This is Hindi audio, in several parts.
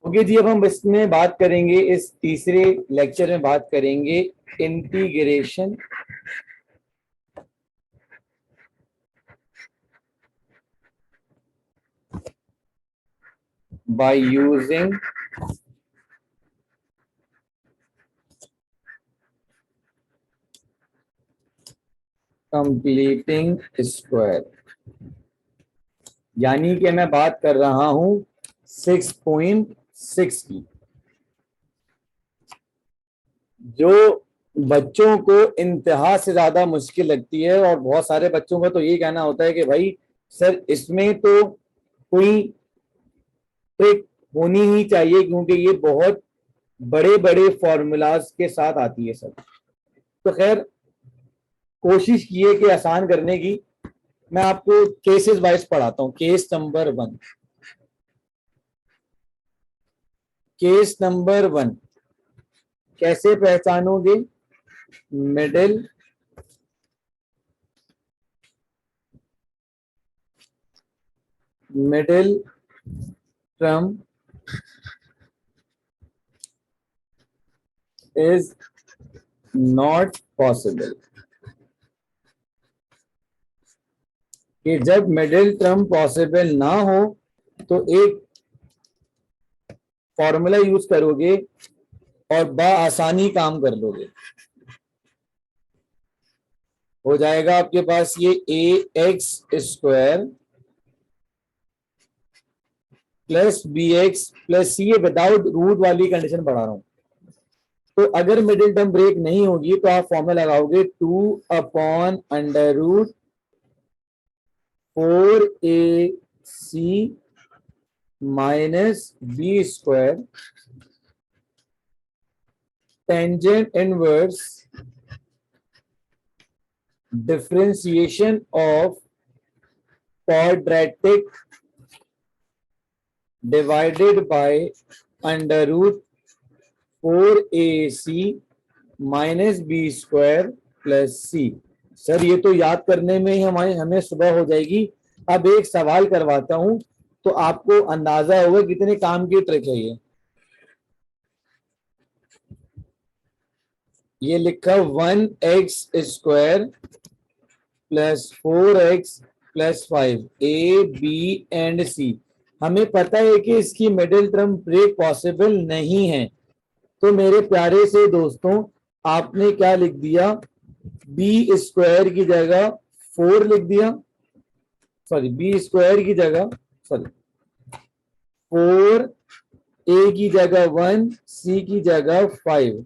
ओके जी, अब हम इसमें बात करेंगे, इस तीसरे लेक्चर में बात करेंगे integration by using completing square. यानी कि मैं बात कर रहा हूं 6.6 की। जो बच्चों को इंतहा से ज्यादा मुश्किल लगती है, और बहुत सारे बच्चों का तो ये कहना होता है कि भाई सर इसमें तो कोई ट्रिक होनी ही चाहिए, क्योंकि ये बहुत बड़े बड़े फॉर्मूलाज के साथ आती है सब। तो खैर, कोशिश किए कि आसान करने की। मैं आपको केसेस वाइज पढ़ाता हूं। Case number 1। केस नंबर 1 कैसे पहचानोगे? Middle middle term is not possible. कि जब मिडिल टर्म पॉसिबल ना हो तो एक फॉर्मूला यूज करोगे और बआसानी काम कर लोगे। हो जाएगा आपके पास ये ax² प्लस bx+c। ये विदाउट रूट वाली कंडीशन पढ़ा रहा हूं। तो अगर मिडिल टर्म ब्रेक नहीं होगी तो आप फॉर्मूला लगाओगे 2/√4ac - b² tangent inverse differentiation of quadratic divided by √4ac - b²+c। Sir ये तो याद करने में ही हमें सुबह हो जाएगी। अब एक सवाल करवाता हूं तो आपको अंदाजा होगा कितने काम की ट्रिक है ये लिखा 1x² + 4x + 5 a b and c। हमें पता है कि इसकी मिडिल टर्म ब्रेक पॉसिबल नहीं है। तो मेरे प्यारे से दोस्तों, आपने क्या लिख दिया? b² की जगह 4 लिख दिया। सॉरी, b² की जगह, सॉरी 4, a की जगह 1, c की जगह 5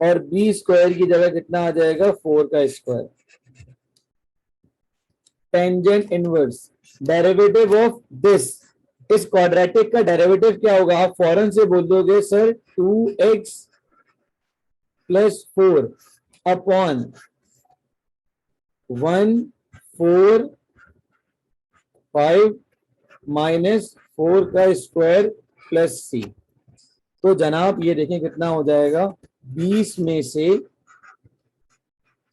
और b² की जगह कितना आ जाएगा? 4 का square. Tangent inverse derivative of this, इस क्वाड्रेटिक का डेरिवेटिव क्या होगा? आप फौरन से बोल दोगे सर 2x + 4 अपॉन 1 4 5 - 4 का स्क्वायर प्लस c। तो जनाब ये देखें कितना हो जाएगा? 20 में से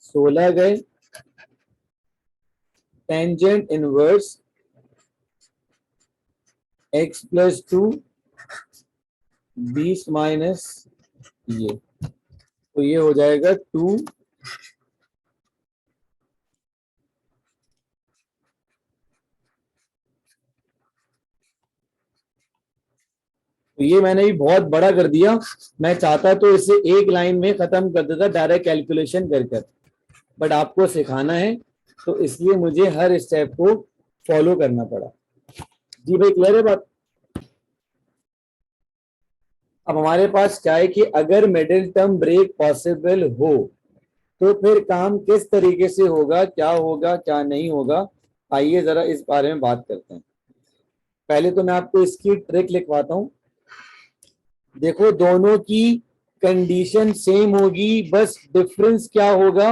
16 गए। टेंजेंट इनवर्स x + 2 20 माइनस ये, तो ये हो जाएगा 2। तो ये मैंने भी बहुत बड़ा कर दिया। मैं चाहता तो इसे एक लाइन में खत्म कर देता डायरेक्ट कैलकुलेशन कर, बट आपको सिखाना है तो इसलिए मुझे हर स्टेप को फॉलो करना पड़ा। जी भाई, क्लियर है बात? अब हमारे पास क्या है कि अगर मिडिल टर्म ब्रेक पॉसिबल हो तो फिर काम किस तरीके से होगा, क्या होगा, क्या नहीं होगा। आइए जरा इस बारे में बात करते हैं। पहले तो मैं आपको इसकी ट्रिक लिखवाता हूं। देखो, दोनों की कंडीशन सेम होगी, बस डिफरेंस क्या होगा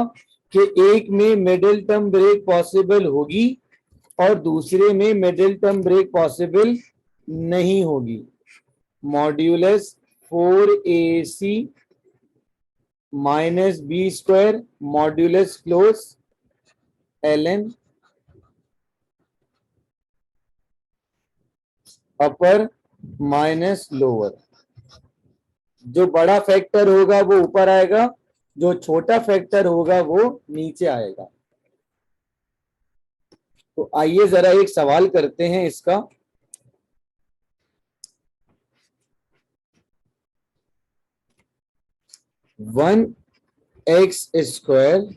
कि एक में मिडिल टर्म ब्रेक पॉसिबल होगी और दूसरे में मिडिल टर्म ब्रेक पॉसिबल नहीं होगी। Modulus 4ac - b² modulus close ln अपर माइनस लोअर। जो बड़ा फैक्टर होगा वो ऊपर आएगा, जो छोटा फैक्टर होगा वो नीचे आएगा। तो आइए जरा एक सवाल करते हैं इसका। 1x²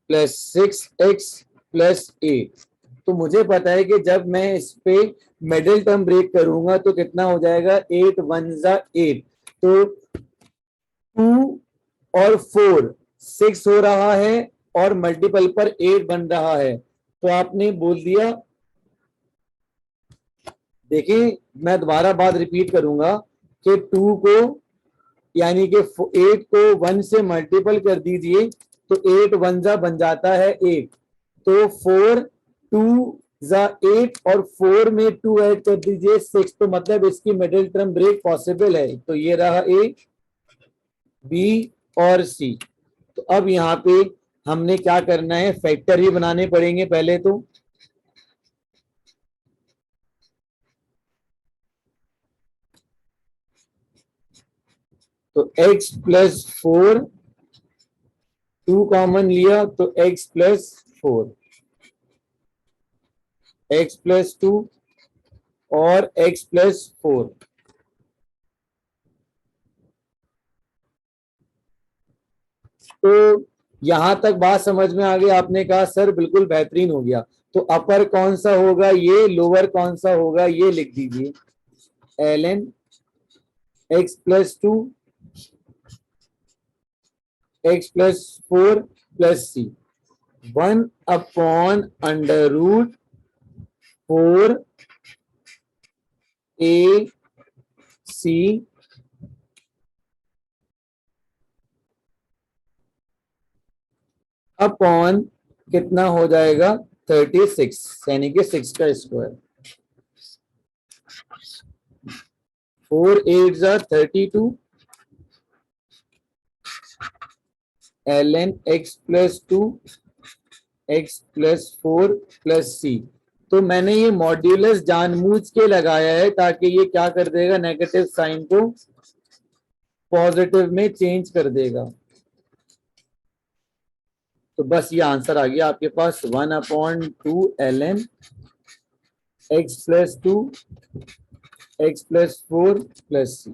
plus 6x plus 8। तो मुझे पता है कि जब मैं इस पे मिडिल टर्म ब्रेक करूंगा तो कितना हो जाएगा, 8 1 जा 8। तो 2 और 4 6 हो रहा है और मल्टीपल पर 8 बन रहा है। तो आपने बोल दिया, देखिए मैं दोबारा बात रिपीट करूंगा कि 2 को यानी कि 8 को 1 से मल्टीपल कर दीजिए तो 8 1 जा बन जाता है 8। तो 4 2 जा 8 और 4 में 2 ऐड कर दीजिए 6। तो मतलब इसकी मिडिल टर्म ब्रेक पॉसिबल है। तो ये रहा ए, बी और सी। तो अब यहाँ पे हमने क्या करना है, फैक्टर ही बनाने पड़ेंगे पहले। तो x प्लस 4, 2 कॉमन लिया तो x प्लस 4, x प्लस 2 और x प्लस 4। तो यहां तक बात समझ में आ गई। आपने कहा सर बिल्कुल बेहतरीन हो गया। तो अपर कौन सा होगा ये, लोअर कौन सा होगा ये लिख दीजिए। ln x plus 2 x plus 4 plus C, 1/√4 A C upon कितना हो जाएगा 36 यानी कि 6 का स्क्वायर। 4 8 जा 32 ln x plus 2 x plus 4 plus C. तो मैंने ये मॉड्यूलस जानबूझ के लगाया है ताकि ये क्या कर देगा, नेगेटिव साइन को पॉजिटिव में चेंज कर देगा। तो बस ये आंसर आ गया आपके पास, 1/2 ln x plus 2 x plus 4 plus C.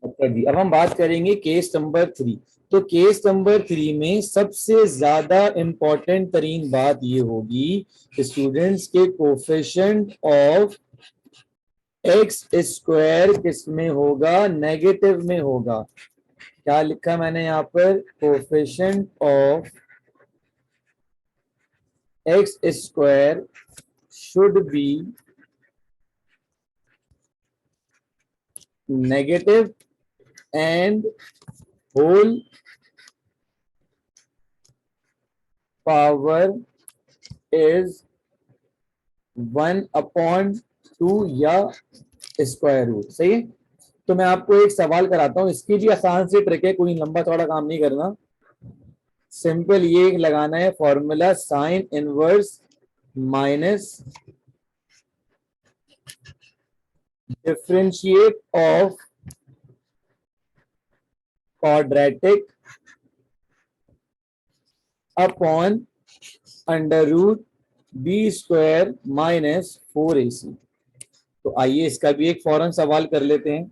अच्छा जी, अब हम बात करेंगे केस नंबर 3। तो केस नंबर 3 में सबसे ज्यादा इंपॉर्टेंट तरीन बात ये होगी स्टूडेंट्स के कोफिशिएंट ऑफ एक्स स्क्वायर किस में होगा, नेगेटिव में होगा। क्या लिखा मैंने यहाँ पर, coefficient of x square should be negative and whole power is 1/2 या स्क्वायर रूट। सही है। तो मैं आपको एक सवाल कराता हूं, इसकी भी आसान सी ट्रिक है, कोई लंबा चौड़ा काम नहीं करना। सिंपल ये लगाना है formula, sine inverse minus differentiate of quadratic upon √b² minus 4ac। तो आइए इसका भी एक फौरन सवाल कर लेते हैं।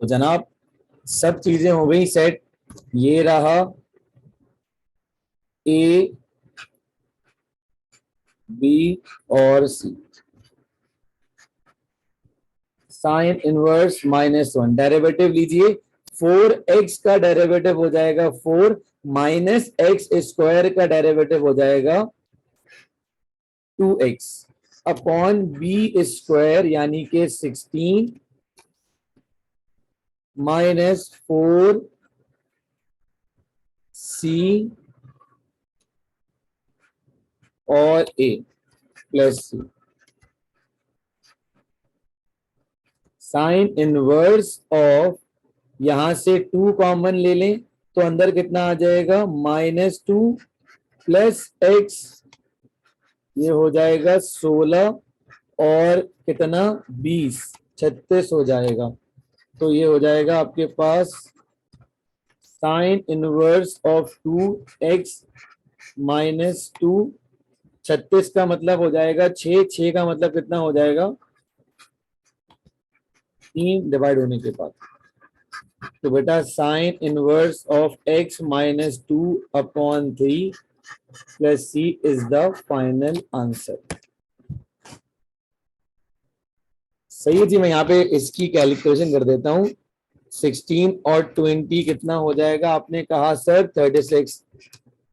तो जनाब सब चीजें हो गई सेट। ये रहा ए, बी और सी। साइन इनवर्स -1 डेरिवेटिव लीजिए। 4x का डेरिवेटिव हो जाएगा 4 माइनस एक्स स्क्वायर का डेरिवेटिव हो जाएगा 2x अपॉन b² यानी कि 16 माइनस 4c और a plus c. Sine inverse of यहां से 2 कॉमन ले लें तो अंदर कितना आ जाएगा, -2 प्लस x, ये हो जाएगा 16 और कितना 20, 36 हो जाएगा। तो ये हो जाएगा आपके पास साइन इनवर्स ऑफ 2x -2, 36 का मतलब हो जाएगा 6, 6 का मतलब कितना हो जाएगा 3 डिवाइड होने के बाद। तो बेटा sign inverse of x -2/3 plus c is the final answer. सही है जी। मैं यहाँ पे इसकी कैलकुलेशन कर देता हूँ। 16 और 20 कितना हो जाएगा, आपने कहा सर 36।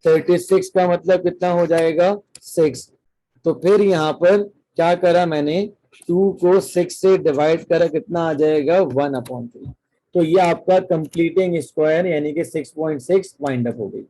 36 का मतलब कितना हो जाएगा 6। तो फिर यहाँ पर क्या करा मैंने, 2 को 6 से डिवाइड करा, कितना आ जाएगा 1/3। तो ये आपका कंप्लीटिंग स्क्वायर यानी कि 6.6 वाइंड अप हो गई।